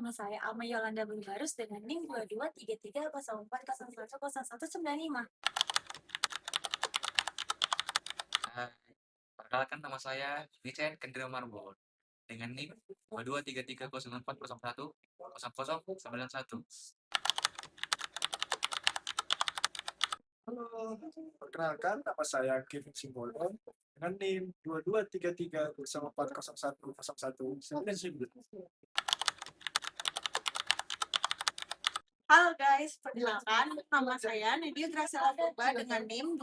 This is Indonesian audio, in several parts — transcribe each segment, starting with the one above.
nama saya Alma Yolanda Benggarus dengan NIM 223304010195. Hai, perkenalkan nama saya Vincent Kendra Marbon dengan NIM 223304010091. Halo, perkenalkan nama saya Kevin Simbolon dengan NIM 2233 Halo guys, perkenalkan nama saya Nadia Gracela Boba dengan NIM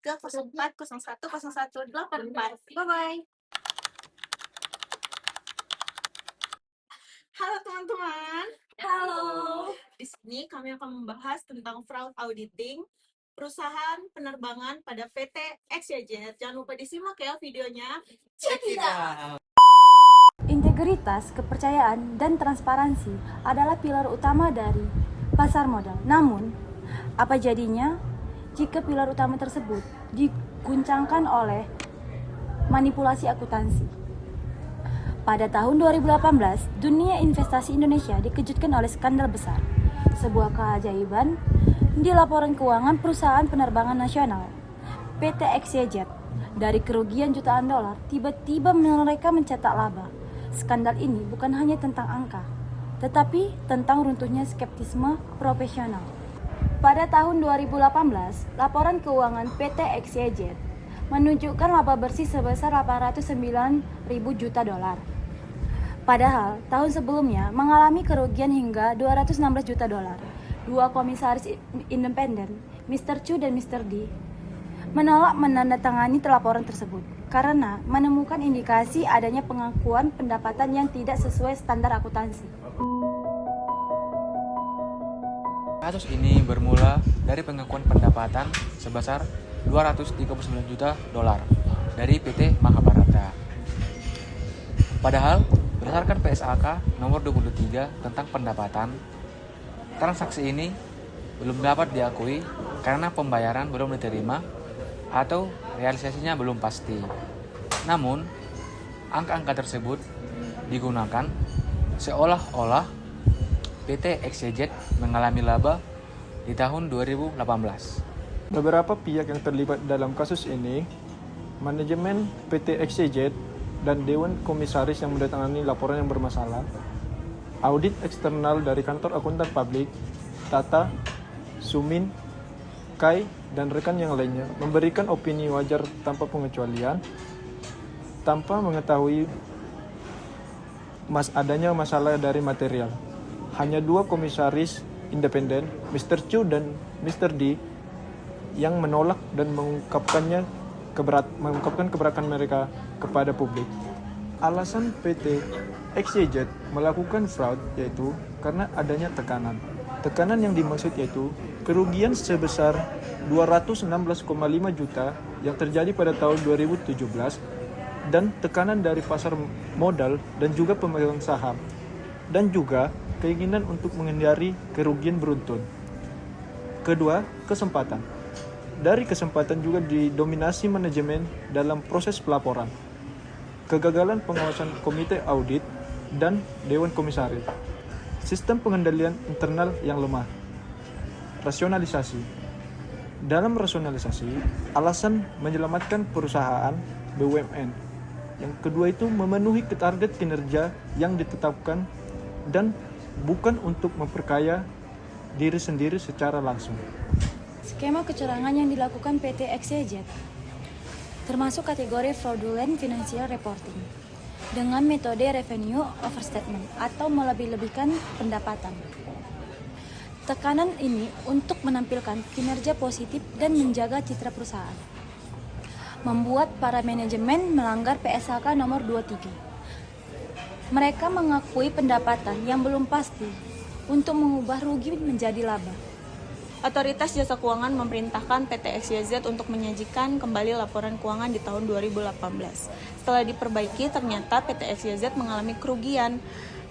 227304010184. Bye-bye. Halo teman-teman. Halo. Di sini kami akan membahas tentang fraud auditing perusahaan penerbangan pada PT XYZ. Jangan lupa disimak ya videonya. Check it out. Integritas, kepercayaan, dan transparansi adalah pilar utama dari pasar modal. Namun, apa jadinya jika pilar utama tersebut diguncangkan oleh manipulasi akuntansi? Pada tahun 2018, dunia investasi Indonesia dikejutkan oleh skandal besar. Sebuah keajaiban di laporan keuangan perusahaan penerbangan nasional, PT XYZ. Dari kerugian jutaan dolar, tiba-tiba mereka mencetak laba. Skandal ini bukan hanya tentang angka, tetapi tentang runtuhnya skeptisme profesional. Pada tahun 2018, laporan keuangan PT XYZ menunjukkan laba bersih sebesar 809.000 juta dolar. Padahal tahun sebelumnya mengalami kerugian hingga 216 juta dolar. Dua komisaris independen, Mr. Chu dan Mr. D, menolak menandatangani laporan tersebut karena menemukan indikasi adanya pengakuan pendapatan yang tidak sesuai standar akuntansi. Kasus ini bermula dari pengakuan pendapatan sebesar 239 juta dolar dari PT Mahabharata. Padahal berdasarkan PSAK nomor 23 tentang pendapatan, transaksi ini belum dapat diakui karena pembayaran belum diterima atau realisasinya belum pasti. Namun, angka-angka tersebut digunakan seolah-olah PT XYZ mengalami laba di tahun 2018. Beberapa pihak yang terlibat dalam kasus ini, manajemen PT XYZ dan Dewan Komisaris yang mendatangani laporan yang bermasalah, audit eksternal dari kantor akuntan publik, Tata, Sumin, Kai, dan rekan yang lainnya memberikan opini wajar tanpa pengecualian, tanpa mengetahui adanya masalah dari material. Hanya dua komisaris independen, Mr. Chu dan Mr. D, yang menolak dan mengungkapkan keberatan mereka kepada publik. Alasan PT XYZ melakukan fraud yaitu karena adanya tekanan. Tekanan yang dimaksud yaitu kerugian sebesar 216,5 juta yang terjadi pada tahun 2017 dan tekanan dari pasar modal dan juga pemegang saham, dan juga keinginan untuk menghindari kerugian beruntun. Kedua, kesempatan. Dari kesempatan juga didominasi manajemen dalam proses pelaporan, kegagalan pengawasan komite audit dan dewan komisaris, sistem pengendalian internal yang lemah, rasionalisasi. Dalam rasionalisasi, alasan menyelamatkan perusahaan BUMN. Yang kedua itu memenuhi target kinerja yang ditetapkan dan bukan untuk memperkaya diri sendiri secara langsung. Skema kecurangan yang dilakukan PT XYZ termasuk kategori fraudulent financial reporting dengan metode revenue overstatement atau melebih-lebihkan pendapatan. Tekanan ini untuk menampilkan kinerja positif dan menjaga citra perusahaan, membuat para manajemen melanggar PSAK nomor 23. Mereka mengakui pendapatan yang belum pasti untuk mengubah rugi menjadi laba. Otoritas Jasa Keuangan memerintahkan PT XYZ untuk menyajikan kembali laporan keuangan di tahun 2018. Setelah diperbaiki, ternyata PT XYZ mengalami kerugian.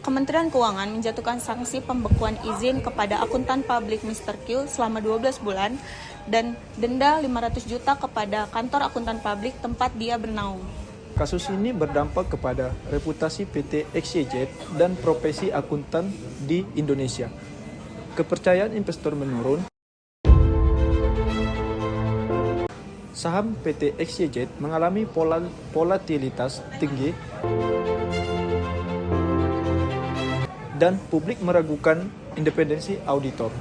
Kementerian Keuangan menjatuhkan sanksi pembekuan izin kepada akuntan publik Mr. Q selama 12 bulan dan denda 500 juta kepada kantor akuntan publik tempat dia bernaung. Kasus ini berdampak kepada reputasi PT XYZ dan profesi akuntan di Indonesia. Kepercayaan investor menurun. Saham PT XYZ mengalami volatilitas tinggi dan publik meragukan independensi auditor.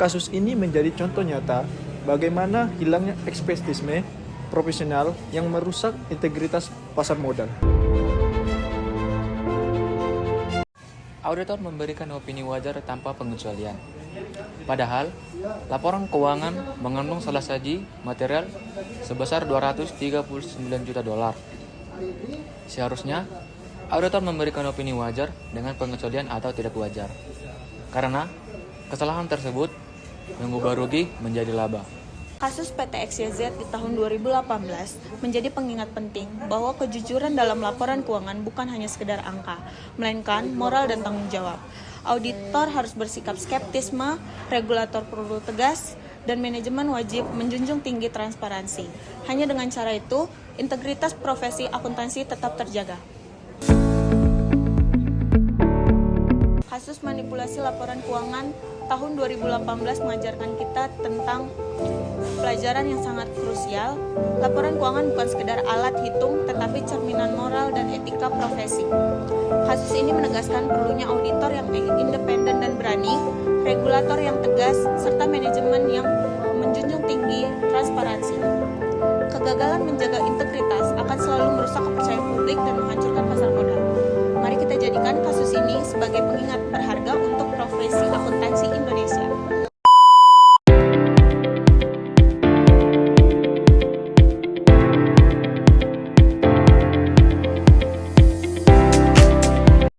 Kasus ini menjadi contoh nyata bagaimana hilangnya ekspertisme profesional yang merusak integritas pasar modal. Auditor memberikan opini wajar tanpa pengecualian. Padahal, laporan keuangan mengandung salah saji material sebesar 239 juta dolar. Seharusnya, auditor memberikan opini wajar dengan pengecualian atau tidak wajar. Karena kesalahan tersebut mengubah rugi menjadi laba. Kasus PT XYZ di tahun 2018 menjadi pengingat penting bahwa kejujuran dalam laporan keuangan bukan hanya sekedar angka, melainkan moral dan tanggung jawab. Auditor harus bersikap skeptisme, regulator perlu tegas, dan manajemen wajib menjunjung tinggi transparansi. Hanya dengan cara itu, integritas profesi akuntansi tetap terjaga. Kasus manipulasi laporan keuangan tahun 2018 mengajarkan kita tentang pelajaran yang sangat krusial. Laporan keuangan bukan sekedar alat hitung, tetapi cerminan moral dan etika profesi. Kasus ini menegaskan perlunya auditor yang independen dan berani, regulator yang tegas, serta manajemen yang menjunjung tinggi transparansi. Kegagalan menjaga integritas akan selalu merusak kepercayaan publik dan menghancurkan pasar modal. Mari kita jadikan kasus ini sebagai pengingat berharga untuk profesi akuntansi Indonesia.